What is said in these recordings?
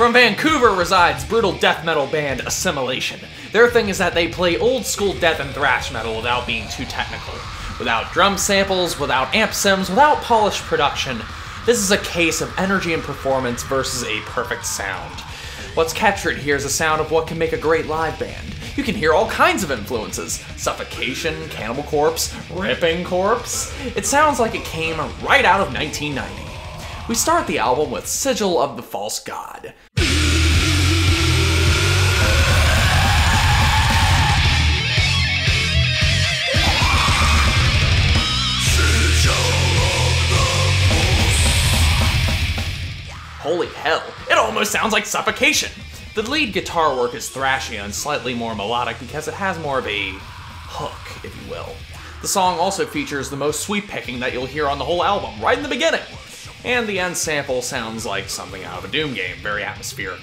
From Vancouver resides brutal death metal band Assimilation. Their thing is that they play old school death and thrash metal without being too technical. Without drum samples, without amp sims, without polished production. This is a case of energy and performance versus a perfect sound. What's captured here is the sound of what can make a great live band. You can hear all kinds of influences. Suffocation, Cannibal Corpse, Ripping Corpse. It sounds like it came right out of 1990. We start the album with Sigil of the False God. Holy hell, it almost sounds like Suffocation! The lead guitar work is thrashy and slightly more melodic because it has more of a hook, if you will. The song also features the most sweep picking that you'll hear on the whole album, right in the beginning. And the end sample sounds like something out of a Doom game, very atmospheric.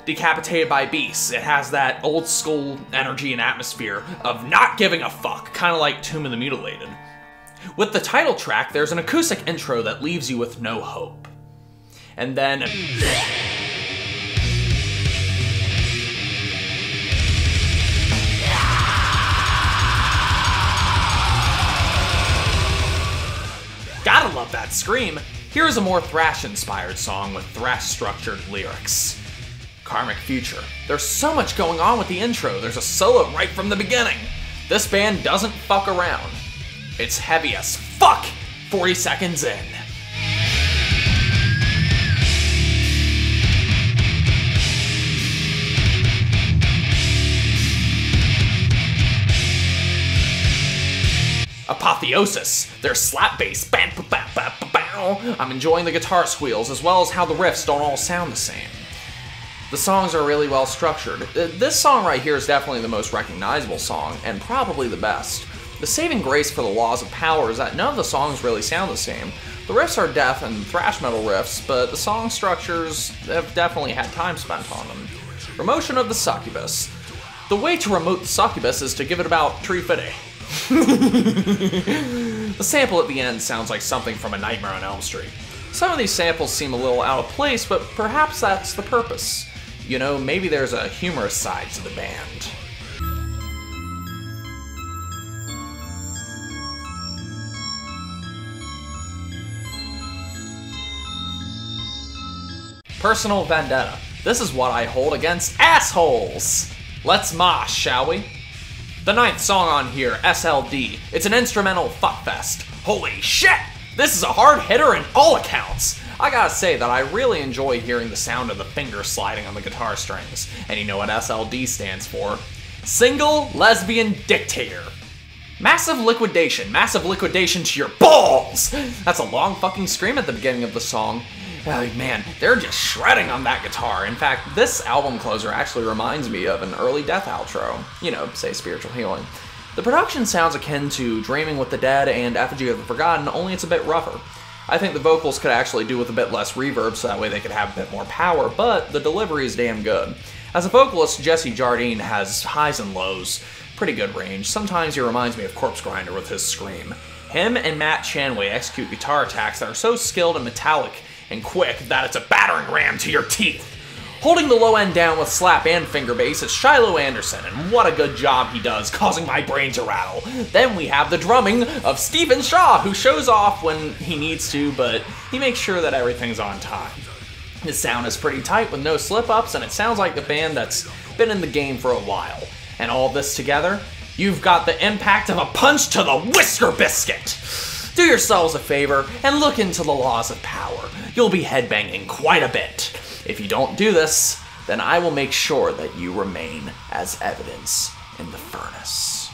Decapitated by Beasts. It has that old school energy and atmosphere of not giving a fuck, kind of like Tomb of the Mutilated. With the title track, there's an acoustic intro that leaves you with no hope. And then... Gotta love that scream! Here's a more thrash-inspired song with thrash-structured lyrics. Karmic Future. There's so much going on with the intro, there's a solo right from the beginning. This band doesn't fuck around. It's heavy as fuck 40 seconds in. Apotheosis. Their slap bass. I'm enjoying the guitar squeals as well as how the riffs don't all sound the same. The songs are really well structured. This song right here is definitely the most recognizable song, and probably the best. The saving grace for the Laws of Power is that none of the songs really sound the same. The riffs are death and thrash metal riffs, but the song structures have definitely had time spent on them. Remotion of the Succubus. The way to remote the Succubus is to give it about Tree Fitty. The sample at the end sounds like something from A Nightmare on Elm Street. Some of these samples seem a little out of place, but perhaps that's the purpose. You know, maybe there's a humorous side to the band. Personal Vendetta. This is what I hold against assholes! Let's mosh, shall we? The 9th song on here, SLD. It's an instrumental fuckfest. Holy shit! This is a hard hitter in all accounts! I gotta say that I really enjoy hearing the sound of the finger sliding on the guitar strings. And you know what SLD stands for? Single Lesbian Dictator. Massive liquidation to your balls! That's a long fucking scream at the beginning of the song. Oh man, they're just shredding on that guitar. In fact, this album closer actually reminds me of an early Death outro. You know, say Spiritual Healing. The production sounds akin to Dreaming with the Dead and Effigy of the Forgotten, only it's a bit rougher. I think the vocals could actually do with a bit less reverb so that way they could have a bit more power, but the delivery is damn good. As a vocalist, Jesse Jardine has highs and lows. Pretty good range. Sometimes he reminds me of Corpse Grinder with his scream. Him and Matt Chanway execute guitar attacks that are so skilled and metallic and quick that it's a battering ram to your teeth. Holding the low end down with slap and finger bass is Shiloh Anderson, and what a good job he does, causing my brain to rattle. Then we have the drumming of Stephen Shaw, who shows off when he needs to, but he makes sure that everything's on time. His sound is pretty tight with no slip-ups, and it sounds like the band that's been in the game for a while. And all this together, you've got the impact of a punch to the whisker biscuit. Do yourselves a favor and look into the Laws of Power. You'll be headbanging quite a bit. If you don't do this, then I will make sure that you remain as evidence in the furnace.